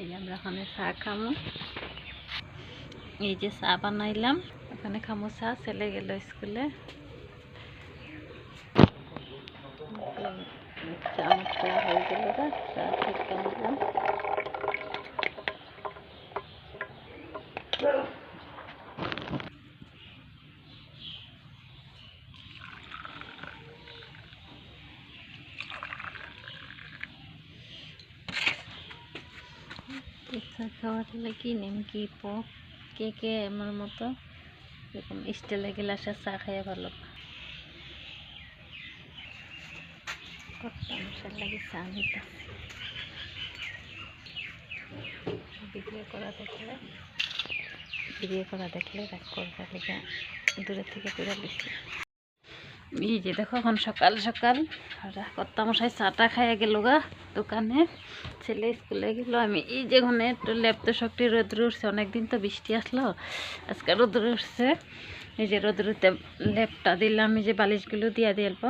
এই যে আমরা ওখানে চা খামো। এই যে চা বানাইলাম, ওখানে খামো চা। ছেলে গেল স্কুলে। আমার চা হয়ে গেল, চা থেকে নিলাম। চা খাওয়ার লাগি নিমকি পক কে কে আমার মতো এরকম স্টিলের গ্লাসে চা খাইয়া ভালো। মশার লাগে চা নিতেছি। ভিডিও করা দেখলে রাগ করবে, লেগে দূরের থেকে করে দিচ্ছি। এই যে দেখো এখন সকাল সকাল কর্তা মশাই চাটা খাইয়া গেল গা দোকানে, ছেলে স্কুলে গেল। আমি এই যে ওখানে একটু লেপতে শক্তি রোদ্র উঠছে, অনেকদিন তো বৃষ্টি আসলো, আজকে রোদ্র উঠছে। এই যে রোদ্রুতে লেপটা দিলাম, এই যে বালিশগুলো দিয়ে দিলব।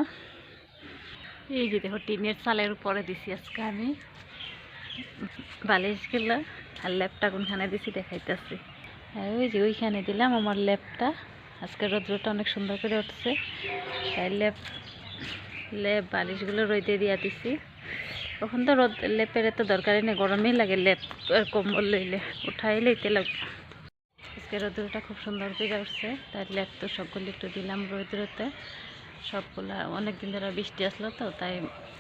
এই যে দেখো টিনের চালের উপরে দিছি আজকে আমি বালিশগুলো, আর লেপটা কোনখানে দিছি দেখাইতেছি। ওই যে ওইখানে দিলাম আমার লেপটা। আজকে রোদ্রটা অনেক সুন্দর করে উঠছে, তাই লেপ বালিশগুলো রোদে দিয়া দিছি। তখন তো লেপের এত দরকারই নেই, গরমেই লাগে লেপ কম্বল লইলে, উঠাই লইতে লাগবে। আজকে রোদ্রটা খুব সুন্দর করে উঠছে, তাই লেপ তো সবগুলো একটু দিলাম রোদ্রতে। সবগুলা অনেকদিন ধরে বৃষ্টি আসলো তো, তাই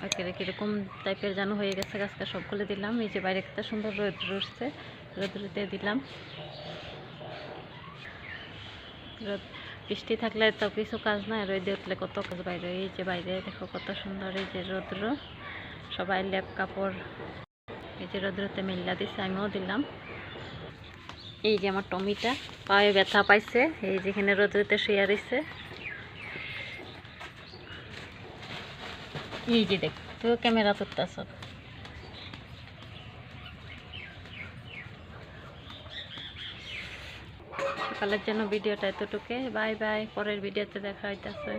একেবারে কীরকম টাইপের যেন হয়ে গেছে, গাছটা সবগুলো দিলাম। এই যে বাইরে একটা সুন্দর রোদ্র উঠছে, রোদ্রতে দিলাম। বৃষ্টি থাকলে তো কিছু কাজ নাই, রোদে উঠলে কত কাজ বাইরে। এই যে বাইরে দেখো কত সুন্দর এই যে রৌদ্র, সবাই লেপ কাপড় এই যে রৌদ্রতে মিল্লা দিছে, আমিও দিলাম। এই যে আমার টমিটা পায়ে ব্যথা পাইছে, এই যেখানে রৌদ্রতে শুয়ে রয়েছে। এই যে দেখ তুই ক্যামেরা তুলতেছ। সকালের জন্য ভিডিওটা এতটুকু। বাই বাই, পরের ভিডিওতে দেখা হইতেছে।